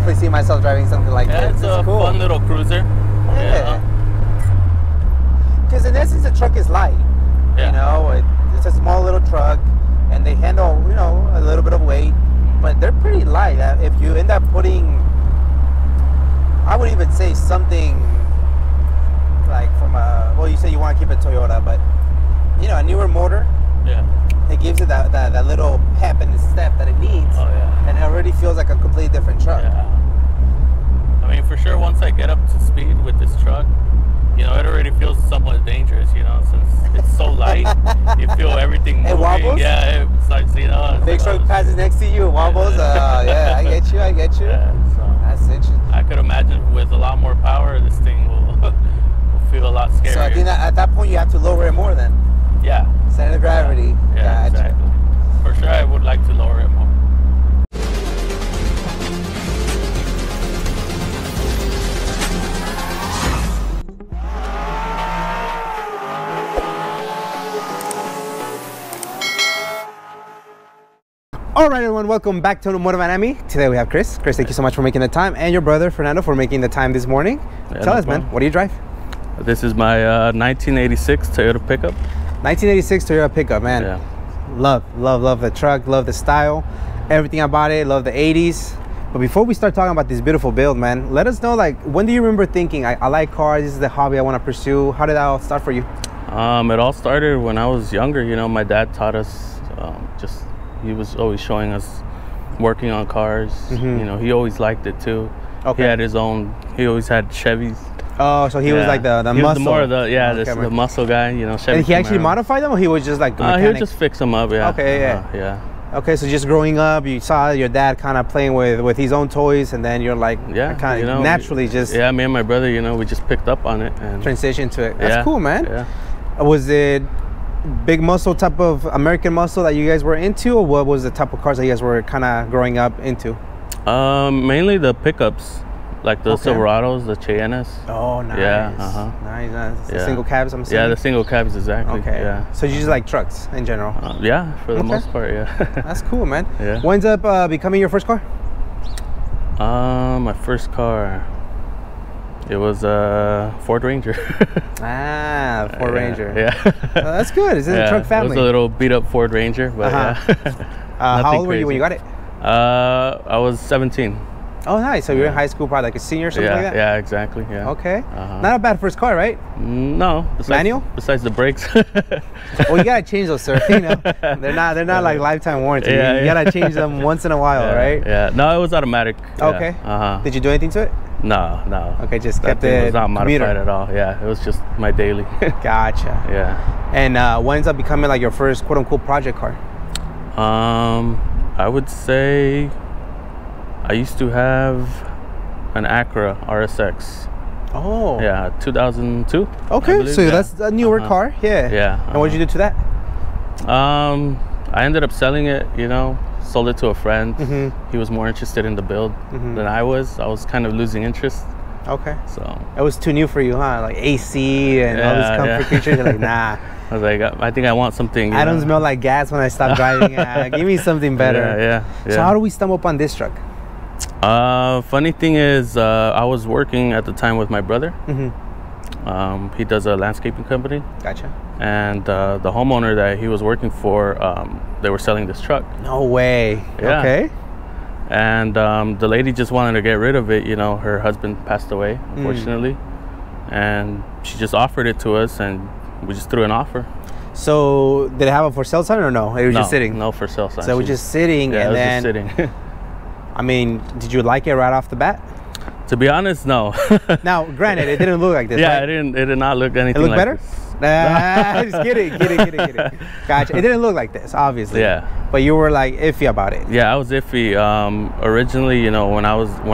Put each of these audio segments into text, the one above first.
definitely see myself driving something like this. It's a cool. fun little cruiser. Yeah. Because in essence, the truck is light. Yeah. You know, it's a small little truck, and they handle, you know, a little bit of weight, but they're pretty light. If you end up putting, I would even say something like from a, well, you say you want to keep it Toyota, but you know, a newer motor. Yeah. It gives it that little pep and step that it needs. Oh yeah. And it already feels like a completely different truck. Yeah. I mean, for sure, once I get up to speed with this truck, you know, it already feels somewhat dangerous, you know, since it's so light. You feel everything moving. It wobbles? Yeah, it's like, you know. Big truck passes next to you, it wobbles. Yeah, I get you. Yeah, so that's interesting. I could imagine with a lot more power, this thing will feel a lot scarier. So I think that at that point, you have to lower it more then. Yeah. Center of gravity. Yeah, Gotcha. exactly. For sure, I would like to lower it more. All right, everyone, welcome back to Automotive Anatomy. Today we have Chris. Chris, thank you so much for making the time, and your brother Fernando for making the time this morning. Yeah, Tell no us, man, problem. what do you drive? This is my 1986 Toyota pickup. 1986 Toyota pickup, man. Yeah. Love the truck, love the style, everything about it, love the 80s. But before we start talking about this beautiful build, man, let us know, like, when do you remember thinking, I like cars, this is the hobby I want to pursue? How did that all start for you? It all started when I was younger. You know, my dad taught us, he was always showing us working on cars. Mm-hmm. You know, he always liked it too. Okay. He had his own, he always had Chevys. Oh, so he was like the he muscle. Was the Okay, muscle guy, you know, Chevy and he actually Camaro. modified them, or he was just like a mechanic? He would just fix them up, yeah. Okay, yeah. Yeah. Okay, so just growing up, you saw your dad kind of playing with his own toys, and then you're like, Yeah, kind of you know, naturally just Yeah, me and my brother, you know, we just picked up on it. And transition to it. That's yeah, cool, man. Yeah. Was it big muscle type of American muscle that you guys were into, or what was the type of cars that you guys were kind of growing up into? Mainly the pickups, like the Okay. Silverados, the Cheyennes. Oh, nice. Yeah, Nice. The Yeah. single cabs, I'm assuming? Yeah, the single cabs, exactly. Okay. Yeah. So you just like trucks in general? Yeah, for the Okay. most part, yeah. That's cool, man. Yeah. What ends up becoming your first car? My first car, it was a Ford Ranger. Ford Ranger. Yeah. That's good. It's in the truck family. It was a little beat up Ford Ranger, but yeah. How old were you when you got it? I was 17. Oh, nice. So you were in high school, probably like a senior or something like that? Yeah, exactly. Yeah. Okay. Not a bad first car, right? No. Manual? Besides the brakes. Well, you gotta change those, sir. You know, they're not like lifetime warranty. Yeah, you gotta change them once in a while, right? Yeah. No, it was automatic. Yeah. Okay. Did you do anything to it? No. Okay, just that kept thing it was not commuter. modified at all. Yeah, it was just my daily. Gotcha. Yeah. And what ends up becoming like your first quote unquote project car? I would say I used to have an Acura RSX. Oh. Yeah, 2002. Okay, so that's a newer car. Yeah. Yeah. And what did you do to that? I ended up selling it, you know, sold it to a friend. Mm-hmm. He was more interested in the build than I was. I was kind of losing interest. Okay. So it was too new for you, huh? Like AC and all this comfort features. You're like, nah. I was like, I think I want something. I don't smell like gas when I stop driving. Give me something better. Yeah. So how do we stumble upon this truck? Funny thing is, I was working at the time with my brother. Mm-hmm. He does a landscaping company. Gotcha. And the homeowner that he was working for, they were selling this truck. No way. Yeah. Okay. And the lady just wanted to get rid of it. You know, her husband passed away, unfortunately. And she just offered it to us, and we just threw an offer. So did it have a for sale sign or no? It was just sitting? No for sale sign. So it was just sitting, yeah, and it was then... just sitting. I mean, did you like it right off the bat? To be honest, no. Now, granted, it didn't look like this, yeah, right? it did not look anything It looked like better? this. Just kidding. Gotcha. It didn't look like this, obviously. Yeah. But you were like iffy about it. Yeah, I was iffy. Originally, you know, when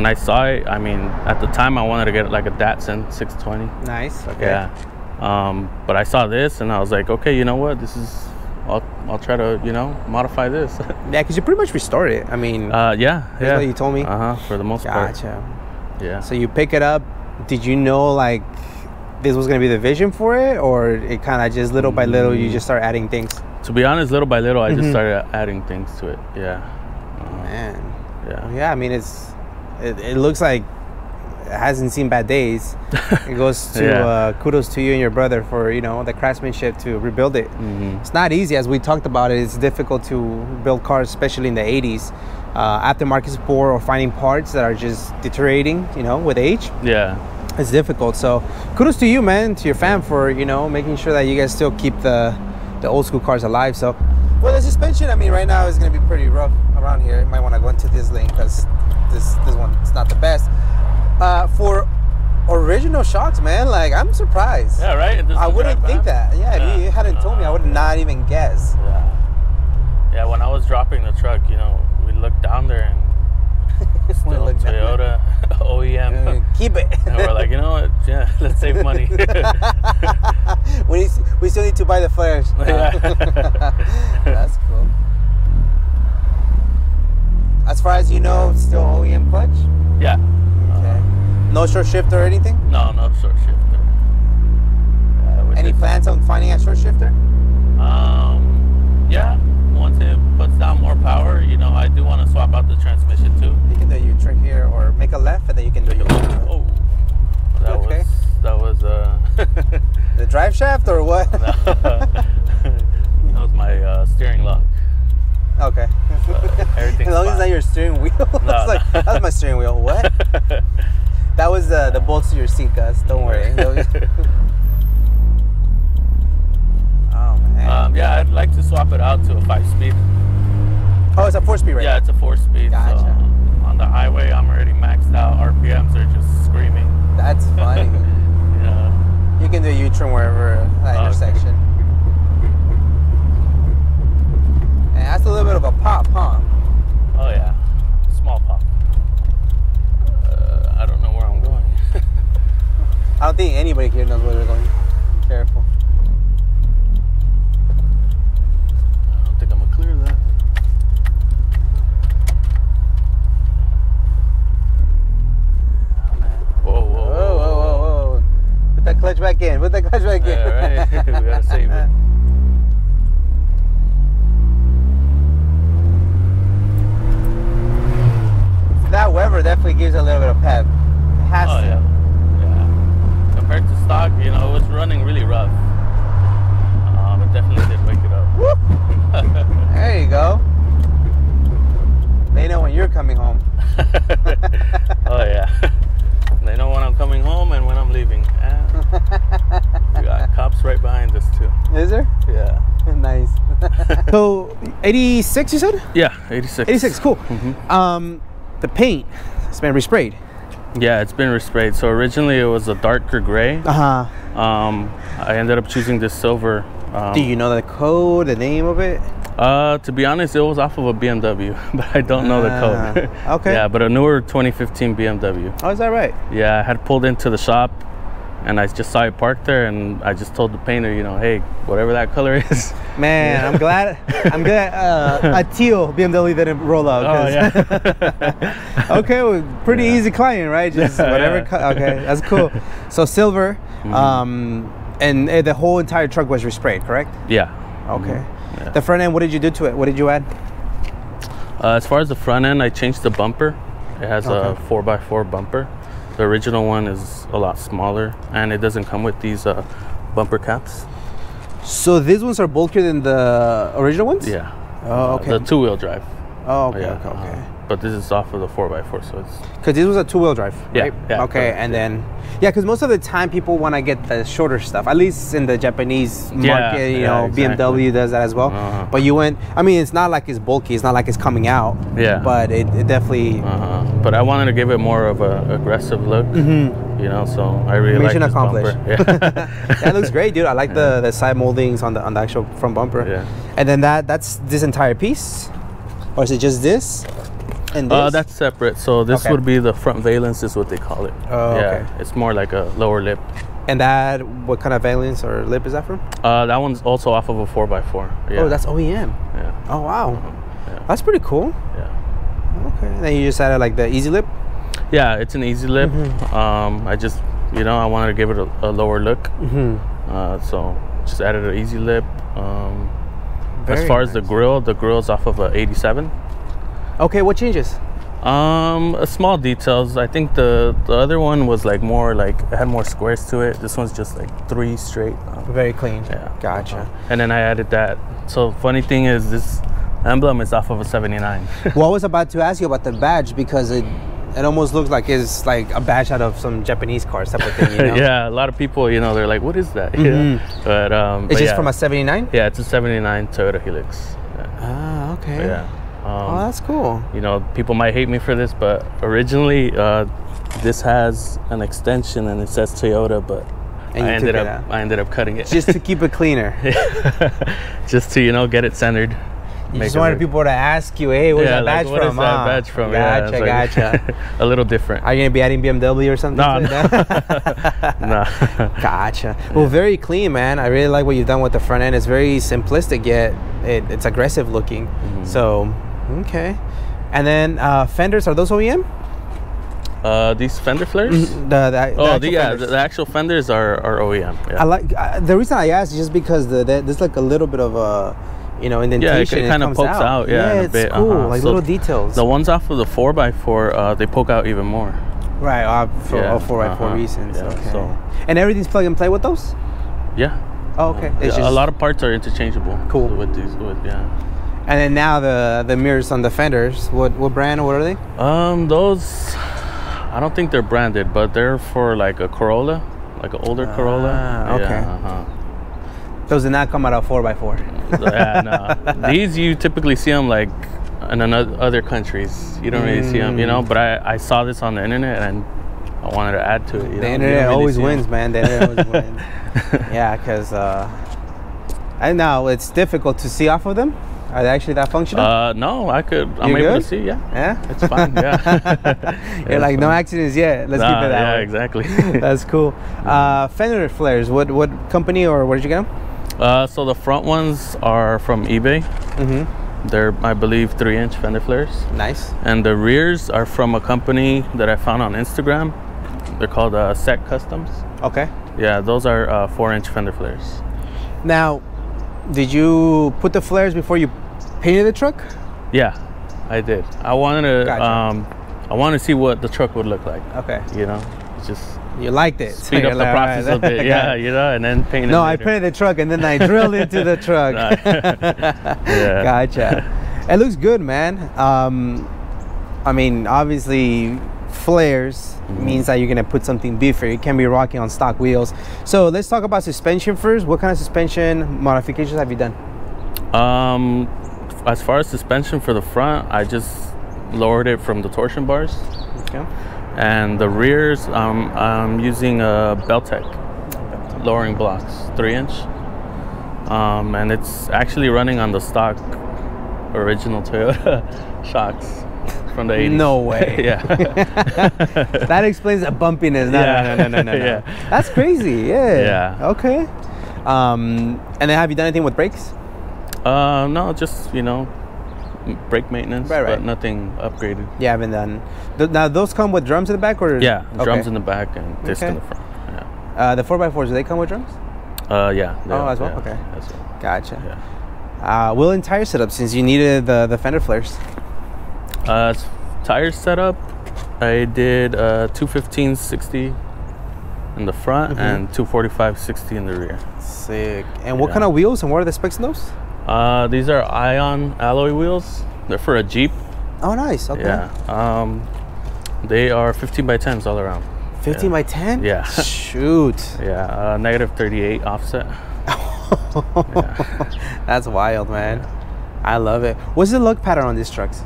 I saw it, I mean, at the time I wanted to get like a Datsun 620. Nice. Okay. Yeah. But I saw this and I was like, okay, you know what? I'll try to, you know, modify this. Yeah, because you pretty much restored it. I mean, yeah. That's what you told me. For the most part. Gotcha. Yeah. So you pick it up. Did you know like this was gonna be the vision for it, or it kind of just little by little you just start adding things? To be honest, little by little, I just started adding things to it. Yeah. Man. Yeah. Well, yeah. I mean, it's it looks like it hasn't seen bad days. It goes to kudos to you and your brother for, you know, the craftsmanship to rebuild it. It's not easy, as we talked about it. It's difficult to build cars, especially in the 80s. Aftermarket support or finding parts that are just deteriorating, you know, with age. Yeah. It's difficult. So kudos to you, man, to your fam for, you know, making sure that you guys still keep the old school cars alive. So, well, the suspension, I mean, right now is going to be pretty rough around here. You might want to go into this lane because this one is not the best. For original shocks, man, like, I'm surprised. Yeah, right? I wouldn't think that. Yeah, if you hadn't told me, I would not even guess. Yeah, when I was dropping the truck, you know, we looked down there and still Toyota OEM. Keep it. And we're like, you know what? Yeah, let's save money. we still need to buy the flares. That's cool. As far as you know, still OEM clutch? Yeah. Okay. No short shifter or anything? No short shifter. Any plans on finding a short shifter? Yeah. Once it puts down more power, you know, I do want to swap out the transmission too. You can do your trick here or make a left and then you can do your Oh, that was the drive shaft or what? That was my steering lock. Okay. So everything's as long as fine. it's not your steering wheel. No, like, that's my steering wheel. What? That was the bolts to your seat, Gus. Don't worry. Oh man. Yeah, I'd like to swap it out to a 5-speed. Oh, it's a 4-speed right now? Yeah, it's a 4-speed. Gotcha. So on the highway, I'm already maxed out. RPMs are just screaming. That's funny. Yeah. You can do a U-turn wherever intersection. Okay. And that's a little bit of a pop, huh? Oh yeah, small pop. I don't know where I'm going. I don't think anybody here knows where they're going. Careful. I don't think I'm gonna clear that. Whoa. Put that clutch back in. Put that clutch back in. Yeah, right. We gotta save it. That Weber definitely gives a little bit of pep. It has to. Yeah. Compared to stock, you know, it was running really rough. It definitely did wake it up. Whoop. There you go. They know when you're coming home. Oh yeah. They know when I'm coming home and when I'm leaving. And we got cops right behind us too. Is there? Yeah. Nice. So 86 you said? Yeah, 86. 86, cool. The paint, it's been resprayed. Yeah, it's been resprayed. So originally it was a darker gray. I ended up choosing this silver. Do you know the code, the name of it? To be honest, it was off of a BMW, but I don't know the code. Okay. Yeah, but a newer 2015 BMW. Oh, is that right? Yeah, I had pulled into the shop and I just saw it parked there, and I just told the painter, you know, hey, whatever that color is. Man, I'm glad a teal BMW didn't roll out. Oh, yeah. Okay, well, pretty easy client, right? Just whatever. Okay, that's cool. So silver, and the whole entire truck was resprayed, correct? Yeah. Okay. Yeah. The front end, what did you do to it? What did you add? As far as the front end, I changed the bumper. It has a 4x4 bumper. The original one is a lot smaller, and it doesn't come with these bumper caps. So these ones are bulkier than the original ones? Yeah. Oh, okay. The two-wheel drive. Oh, okay, Yeah, okay. But this is off of the 4x4, so it's... Because this was a two-wheel drive, Yeah, right? yeah, okay, correct, and then... Yeah, because most of the time people want to get the shorter stuff. At least in the Japanese market, you know, exactly. BMW does that as well. But you went... I mean, it's not like it's bulky. It's not like it's coming out. Yeah. But it definitely... But I wanted to give it more of an aggressive look, you know, so I really like Mission this accomplished. bumper. Yeah. That looks great, dude. I like the side moldings on the actual front bumper. Yeah. And then that's this entire piece? Or is it just this? And this? That's separate. So this would be the front valence, is what they call it. Oh, yeah, okay. it's more like a lower lip. And that, what kind of valence or lip is that from? That one's also off of a 4x4. Yeah. Oh, that's OEM. Yeah. Oh, wow. Yeah. That's pretty cool. Yeah. Okay. And then you just added like the easy lip? Yeah, it's an easy lip. I just, you know, I wanted to give it a lower look. So just added an easy lip. As far as the grill's off of a 87. Okay, what changes? Small details. I think the other one was like more like it had more squares to it. This one's just like 3 straight. Very clean. Yeah. Gotcha. And then I added that. So funny thing is this emblem is off of a 79. Well, I was about to ask you about the badge because it almost looks like it's like a badge out of some Japanese cars type of thing, you know? Yeah, a lot of people, you know, they're like, what is that? Yeah. But it's just yeah. from a 79? Yeah, it's a 79 Toyota Hilux. Yeah. Ah, okay. But yeah. Oh, that's cool. You know, people might hate me for this, but originally this has an extension and it says Toyota, but And I ended up cutting it just to keep it cleaner. Just to, you know, get it centered. You just wanted people to ask you, hey, where's that badge what from? What is that badge from? Gotcha, Yeah, gotcha. A little different. Are you going to be adding BMW or something? No. No. Gotcha. Well, very clean, man. I really like what you've done with the front end. It's very simplistic, yet it's aggressive looking. So, okay. And then fenders, are those OEM? These fender flares? The actual fenders are OEM. Yeah. I like the reason I asked is just because there's like a little bit of a indentation. Yeah, it kind of pokes out. Yeah, it's cool. Like little details. The ones off of the 4x4, they poke out even more. Right, for 4x4 reasons. Yeah, okay. So. And everything's plug and play with those? Yeah. Oh, okay. It's a lot of parts are interchangeable. Cool. With these, yeah. And then now the mirrors on the fenders. What brand or what are they? Those, I don't think they're branded, but they're for like a Corolla, like an older Corolla. Okay. Yeah, Those did not come out of 4x4. Yeah, no. These you typically see them like in other countries. You don't really see them, you know. But I saw this on the internet and I wanted to add to it. The internet always wins, man. The internet always wins. Yeah, because I know it's difficult to see off of them. Are they actually that functional? No, I'm able to see. Yeah, it's fine. Yeah. You're like no accidents yet. Let's keep it that way. Yeah, exactly. That's cool. Fender flares. What company or where did you get them? So the front ones are from eBay. They're, I believe, 3-inch fender flares. Nice. And the rears are from a company that I found on Instagram. They're called Set Customs. Okay. Yeah, those are 4-inch fender flares. Now, did you put the flares before you painted the truck? Yeah, I did. I wanted to. Gotcha. I wanted to see what the truck would look like. Okay. You know, just. You liked it. Speed up the process a bit. Yeah, you know, and then paint it. No, later. I painted the truck and then I drilled into the truck. Yeah. Gotcha. It looks good, man. I mean, obviously, flares means that you're gonna put something beefier. You can't be rocking on stock wheels. So let's talk about suspension first. What kind of suspension modifications have you done? As far as suspension for the front, I just lowered it from the torsion bars. Okay. And the rears, I'm using a Beltec lowering blocks, 3-inch. And it's actually running on the stock original Toyota shocks from the 80s. No way. Yeah. That explains the bumpiness. No. Yeah. That's crazy. Yeah. Yeah. Okay. And then have you done anything with brakes? No, just, you know, brake maintenance, right. But nothing upgraded. Yeah, I haven't done. Now those come with drums in the back, or yeah, drums in the back and disc in the front. Yeah. The 4x4s, do they come with drums? Yeah. Oh, as well. Yeah, okay. as well. Gotcha. Yeah. Wheel and tire setup, since you needed the fender flares. Tire setup, I did 215/60 in the front and 245/60 in the rear. Sick. And what kind of wheels and what are the specs in those? These are Ion alloy wheels. They're for a Jeep. Oh, nice. Okay. Yeah. They are 15x10s all around. 15 by 10? Yeah. Shoot. Yeah. -38 offset. That's wild, man. I love it. What's the lug pattern on these trucks?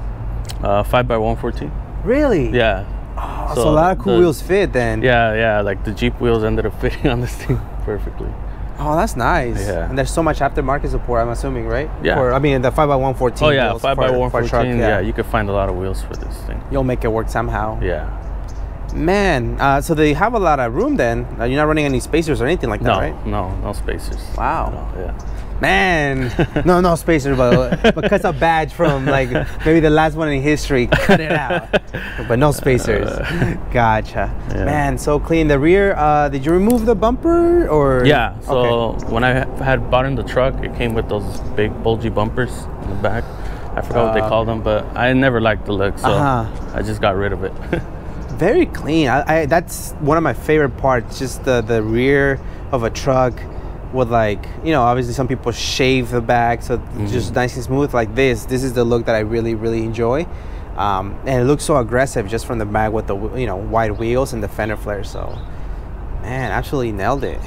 5x114. Really? Yeah. Oh, so a lot of cool wheels fit then. Yeah. Like the Jeep wheels ended up fitting on this thing perfectly. Oh, that's nice. Yeah. And there's so much aftermarket support, I'm assuming, right? Yeah. I mean, the 5x114. Oh, yeah. wheels 5x114. truck, Yeah, you could find a lot of wheels for this thing. You'll make it work somehow. Yeah. Man, so they have a lot of room then. You're not running any spacers or anything like that, right? No spacers. Wow. No, yeah. Man, no spacers, but cuts a badge from like maybe the last one in history. Cut it out, but no spacers. Gotcha. Yeah. Man, so clean. The rear. Did you remove the bumper or? Yeah. So okay. when I had bought in the truck, it came with those big bulgy bumpers in the back. I forgot what they called them, but I never liked the look, so I just got rid of it. Very clean. I that's one of my favorite parts, just the rear of a truck with, like, you know, obviously some people shave the back, so just nice and smooth. Like this is the look that I really, really enjoy. And it looks so aggressive just from the back with the, you know, wide wheels and the fender flares. So, man, absolutely nailed it.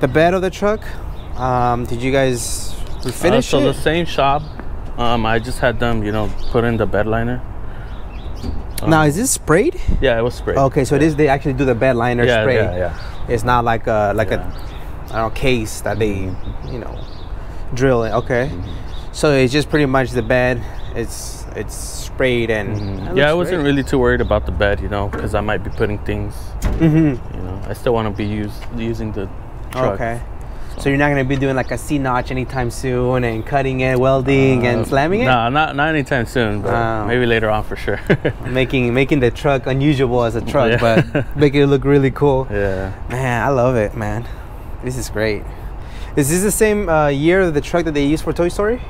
The bed of the truck, did you guys finish so it? the same shop. I just had them, you know, put in the bed liner. Now, is this sprayed? Yeah, it was sprayed. Okay, so it is, they actually do the bed liner spray. Yeah. It's not like a I don't know, case that they, you know, drill it. Okay, so it's just pretty much the bed. It's sprayed and I wasn't really too worried about the bed, you know, because I might be putting things. You know, I still want to be using the truck. Okay. So you're not gonna be doing like a C-notch anytime soon and cutting it, welding and slamming it? No, not anytime soon, but maybe later on for sure. making the truck unusual as a truck, but making it look really cool. Yeah. Man, I love it, man. This is great. Is this the same year of the truck that they used for Toy Story?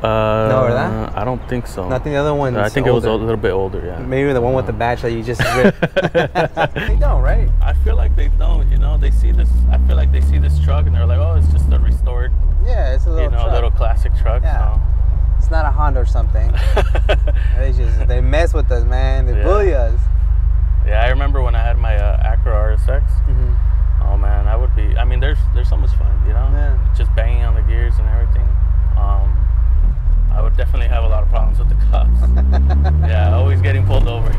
No, or that? I don't think so. I think the other one. I think it was a little bit older. Yeah. Maybe the one with the badge that you just ripped. They don't, right? I feel like they don't. You know, they see this. I feel like they see this truck and they're like, "Oh, it's just a restored." Yeah, it's a little. You know, truck. a little classic truck. Yeah. So. It's not a Honda or something. they mess with us, man. They bully us. Yeah, I remember when I had my Acura RSX. Oh man, I would be. I mean, there's so much fun, you know. Yeah. Just banging on the gears and everything. I would definitely have a lot of problems with the cops. Yeah, always getting pulled over.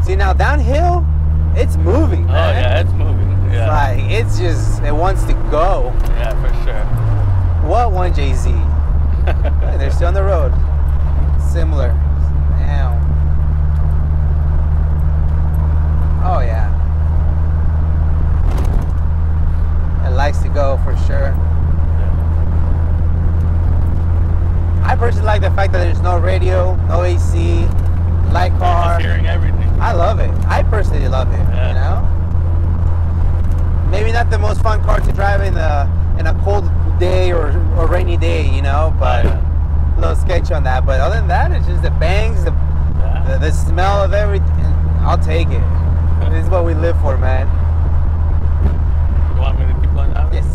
See, now downhill, it's moving, man. Oh yeah, it's moving. Yeah. It's just, it wants to go. Yeah, for sure. What one, Jay-Z? They're still on the road. Similar. Damn. Oh yeah. It likes to go for sure. I personally like the fact that there's no radio, no AC, light car. Just hearing everything. I love it. I personally love it. You know, maybe not the most fun car to drive in a cold day or rainy day, you know, but a little sketchy on that. But other than that, it's just the bangs, the smell of everything. I'll take it. This is what we live for, man. You want me to keep going down? Yes.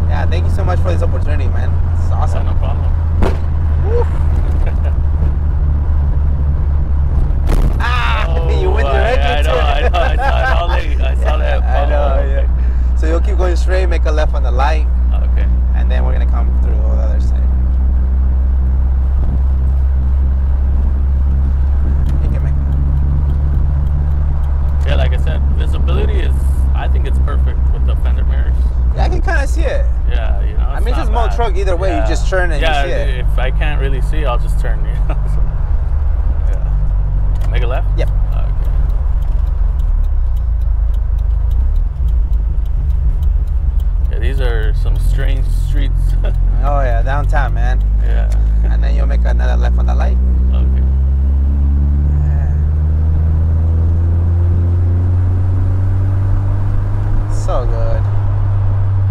Yeah, thank you so much for this opportunity, man. It's awesome. No problem. You went directly to it. I saw that. I know, yeah. So you'll keep going straight, make a left on the light. Okay. And then we're gonna come through the other side. You can make that. Yeah, like I said, visibility is, I think it's perfect with the fender mirrors. Yeah, I can kind of see it. Yeah, you know. I mean, it's a small truck either way. You just turn and you see it. If I can't really see, I'll just turn. You know? So, yeah. Make a left? Yep. Okay. Yeah, these are some strange streets. Oh yeah, downtown, man. Yeah. And then you'll make another left on the light. Okay. So good.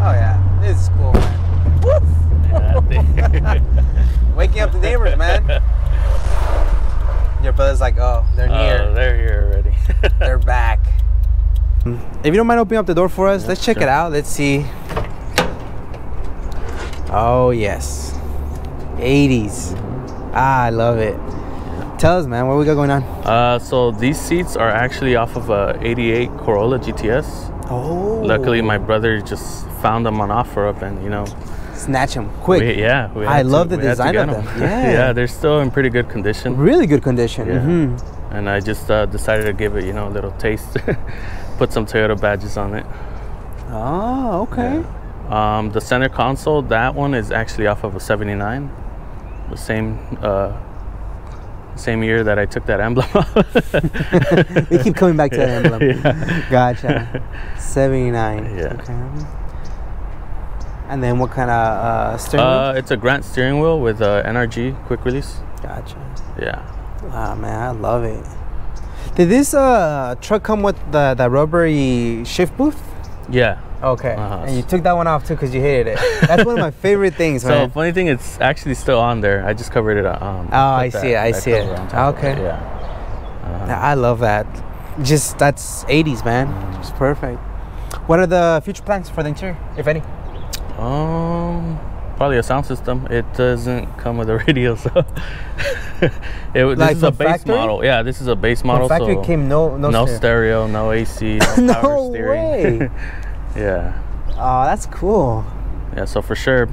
Oh yeah, this is cool, man. Woof. Yeah, waking up the neighbors, man. Your brother's like, oh, they're near. Oh, they're here already. They're back. If you don't mind opening up the door for us, let's check it out. Let's see. Oh yes, 80s. I love it. Tell us, man, what we got going on? So these seats are actually off of a '88 Corolla GTS. Oh. Luckily, my brother just found them on OfferUp, and you know, snatch them quick. I love the design of them. Yeah, they're still in pretty good condition. Really good condition. Yeah. And I just decided to give it, you know, a little taste. Put some Toyota badges on it. Oh, okay. Yeah. The center console, that one is actually off of a '79. The same year that I took that emblem off. We keep coming back to that emblem. Yeah. Gotcha. 79. Yeah. Okay. And then what kind of steering wheel? It's a Grant steering wheel with NRG quick release. Gotcha. Yeah. Ah, man, I love it. Did this truck come with the rubbery shift booth? Yeah. Okay. And you took that one off too because you hated it. That's one of my favorite things, man. So funny thing, it's actually still on there. I just covered it. I see it. Okay. Yeah. I love that. Just that's 80s, man. It's perfect. What are the future plans for the interior, if any? Probably a sound system. It doesn't come with a radio, so this is a base model. Yeah, this is a base model. From factory came no stereo, no AC, no power steering. Way. Yeah. Oh, that's cool. Yeah, so for sure,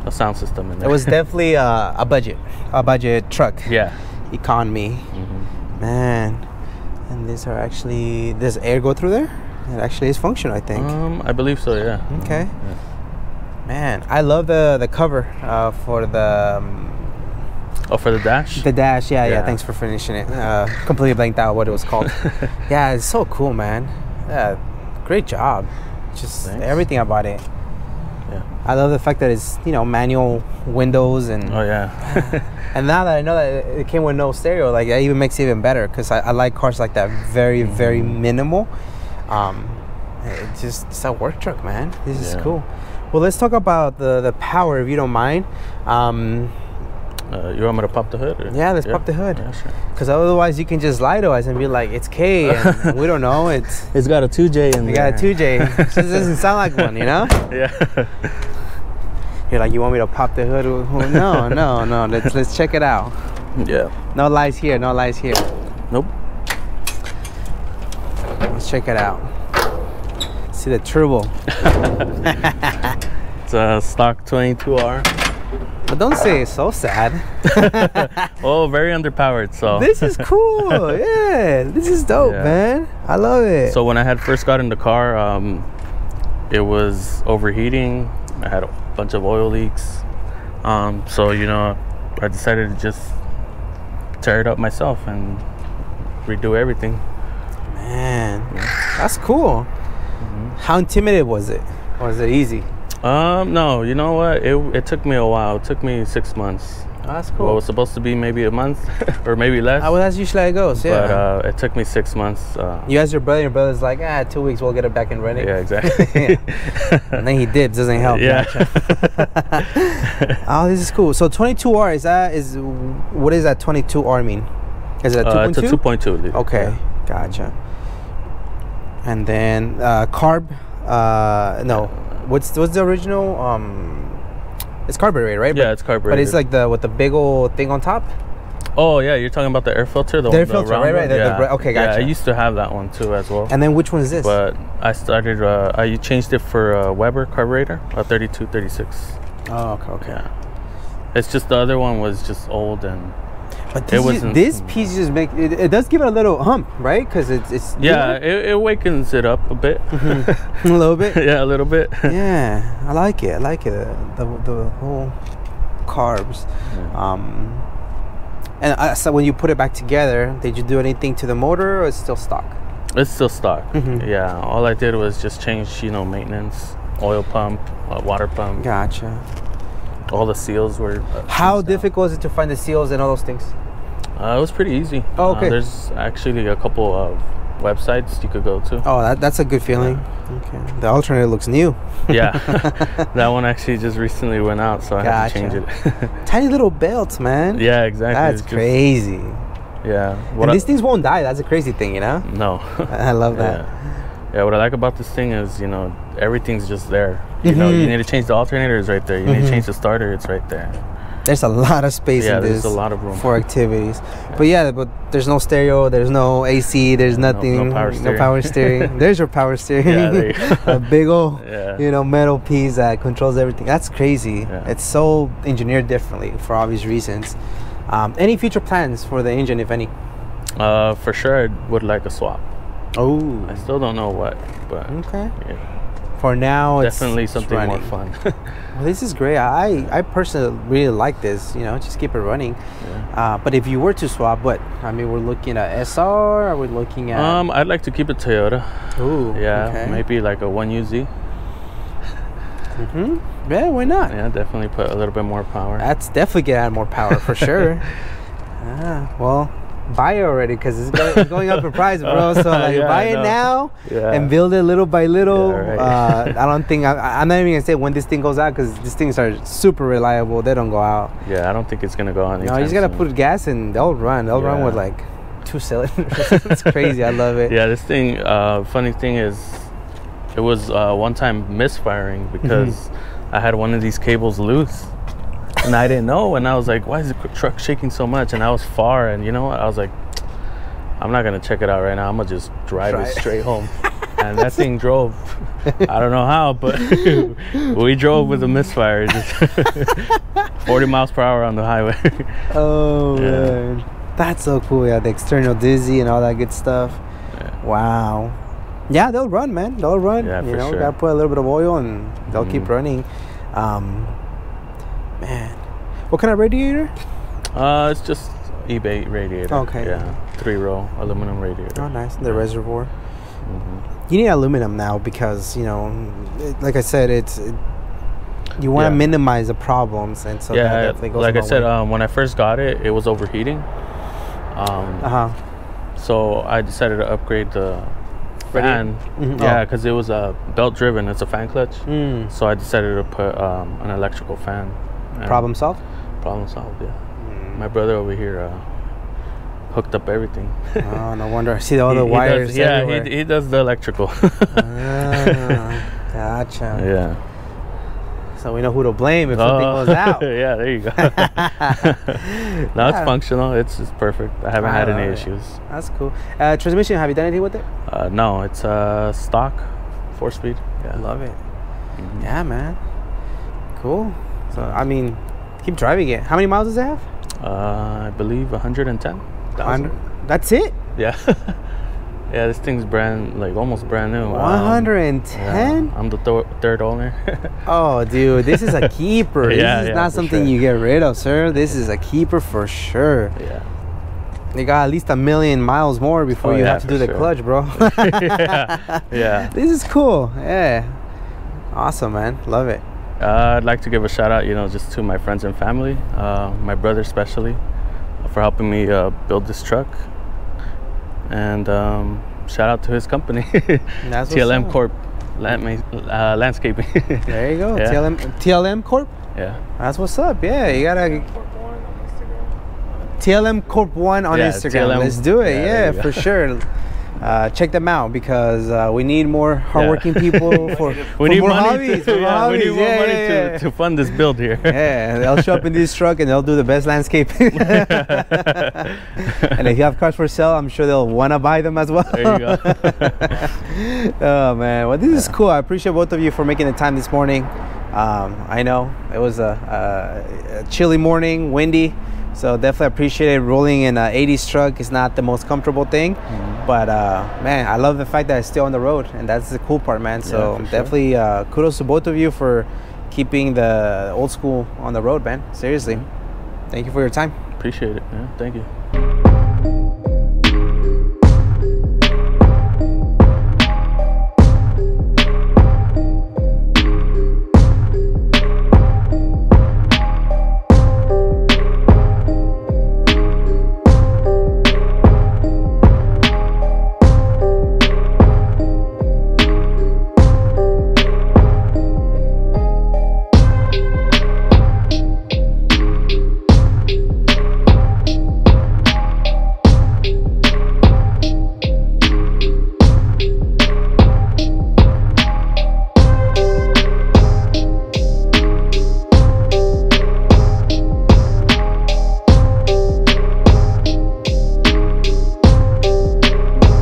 a sound system in there. It was definitely a budget truck. Yeah. Economy. Man. And these are actually, does air go through there? It actually is functional, I think. I believe so, yeah. Okay. Yeah. Man, I love the cover for the... for the dash? The dash, yeah. Thanks for finishing it. Completely blanked out what it was called. Yeah, it's so cool, man. Yeah, great job. Just everything about it. Yeah. I love the fact that it's, manual windows and... Oh, yeah. And now that I know that it came with no stereo, like that even makes it even better because I like cars like that, very, very minimal. It's a work truck, man. This is cool. Well, let's talk about the power, if you don't mind. You want me to pop the hood? Or? Yeah, let's pop the hood. Yeah, sure. Because otherwise you can just lie to us and be like, it's K, and we don't know. It's got a 2J in there. You got a 2J. It just doesn't sound like one, Yeah. You're like, you want me to pop the hood? No. Let's check it out. Yeah. No lies here. Nope. Let's check it out. See the turbo. It's a stock 22R. But don't say it's so sad. Oh, very underpowered. So this is cool. Yeah, this is dope, man. I love it. So when I had first got in the car, it was overheating. I had a bunch of oil leaks. So I decided to just tear it up myself and redo everything. Man, that's cool. How intimidated was it? Or was it easy? No, you know what? It took me a while. It took me 6 months. Oh, that's cool. Well, it was supposed to be maybe a month or maybe less. Well, that's usually how it goes, yeah. But it took me 6 months. You asked your brother's like, 2 weeks, we'll get it back and running. Yeah, exactly. And then he dips, doesn't help. Yeah. Oh, this is cool. So 22R, what does that 22R mean? Is it a 2.2? It's a 2.2. Okay, gotcha. And then carb, no. What's the original? It's carbureted, right? Yeah, it's carbureted. But it's like with the big old thing on top. Oh yeah, you're talking about the air filter. The air filter, right? Okay, gotcha. Yeah, I used to have that one too as well. And then which one is this? But I started. I changed it for a Weber carburetor, a 3236. Oh, okay. Yeah. It's just the other one was just old and. But this piece just it does give it a little hump, right? Because it's it wakens it up a bit. A little bit. Yeah, a little bit. Yeah, I like it. The whole carbs. Yeah. And so when you put it back together, did you do anything to the motor, or it's still stock? It's still stock. Yeah, all I did was just change, maintenance, oil pump, water pump. Gotcha. All the seals were. How difficult is it to find the seals and all those things? It was pretty easy. Oh, okay. There's actually a couple of websites you could go to. Oh, that's a good feeling. Yeah. Okay. The alternator looks new. Yeah. That one actually just recently went out, so I had to change it. Tiny little belts, man. Yeah, exactly. That's crazy. Yeah. And these things won't die. That's a crazy thing, No. I love that. Yeah, what I like about this thing is, everything's just there. You need to change the alternator, it's right there. You need to change the starter, it's right there. There's a lot of space in this. There's a lot of room for activities. But there's no stereo, there's no AC, there's nothing. No power steering. There's your power steering. Yeah, there you go. A big old, metal piece that controls everything. That's crazy. Yeah. It's so engineered differently for obvious reasons. Any future plans for the engine, if any? For sure, I would like a swap. Oh. I still don't know what, but okay. Yeah. For now, definitely something more fun. Well, this is great. I personally really like this. Just keep it running. Yeah. But if you were to swap, we're looking at SR. Are we looking at? I'd like to keep a Toyota. Ooh. Yeah. Okay. Maybe like a 1UZ. Yeah. Why not? Yeah. Definitely put a little bit more power. That's definitely get out more power for sure. Well, buy it already because it's going up in price, bro. So like, Yeah, buy I it know. now Yeah. and build it little by little. Yeah, right. I don't think I'm not even gonna say when this thing goes out because these things are super reliable. They don't go out. Yeah, I don't think it's gonna go on. No, you just gotta put gas and they'll run. They'll run with Yeah. like 2 cylinders. It's crazy. I love it. Yeah, this thing. Funny thing is, it was one time misfiring because I had one of these cables loose, and I didn't know. And I was like, "Why is the truck shaking so much?" And I was far, and you know what? I was like, "I'm not gonna check it out right now. I'm gonna just drive it straight home." And that thing drove. I don't know how, but we drove with a misfire, just 40 miles per hour on the highway. Oh man, that's so cool. Yeah, the external dizzy and all that good stuff. Yeah. Wow. Yeah, they'll run, man. They'll run. Yeah, you for know, sure. gotta put a little bit of oil and they'll keep running. Man, what kind of radiator? It's just eBay radiator. Okay. Yeah, 3-row aluminum radiator. Oh, nice. The reservoir. You need aluminum now because like I said, you want to minimize the problems, and so that definitely goes like a I long said, way. when I first got it, it was overheating. So I decided to upgrade the fan. Yeah, because it was belt driven. It's a fan clutch. So I decided to put an electrical fan. And Problem solved. Problem solved. Yeah. My brother over here hooked up everything. Oh, no wonder. I see all the wires. Everywhere. He does the electrical. Gotcha. Yeah. So we know who to blame if something goes out. Yeah, there you go. Now it's functional. It's perfect. I haven't had any issues. That's cool. Transmission, have you done anything with it? No, it's stock, 4-speed. Yeah. Love it. Yeah, man. Cool. So, I mean, keep driving it. How many miles does it have? I believe 110,000. That's it? Yeah. Yeah, this thing's almost brand new. 110? I'm the third owner. Oh, dude, this is a keeper. This is not something you get rid of, sir. This is a keeper for sure. Yeah. You got at least 1 million miles more before you have to do the clutch, bro. Yeah. This is cool. Yeah. Awesome, man. Love it. I'd like to give a shout out, just to my friends and family, my brother especially, for helping me build this truck. And shout out to his company, TLM Corp, Landscaping. There you go. Yeah. TLM Corp. Yeah. That's what's up. Yeah, you gotta. TLM Corp 1 on Instagram. TLM. Let's do it. Yeah, for sure. Check them out because we need more hardworking people for we need more money hobbies. we need more money to fund this build here. Yeah, they'll show up in this truck and they'll do the best landscaping. And if you have cars for sale, I'm sure they'll want to buy them as well. There you go. Oh man, well this is cool. I appreciate both of you for making the time this morning. I know it was a chilly morning, windy. So definitely appreciate it. Rolling in an 80s truck is not the most comfortable thing, but man, I love the fact that it's still on the road, and that's the cool part, man. So definitely kudos to both of you for keeping the old school on the road, man. Seriously, thank you for your time. Appreciate it. Yeah, thank you.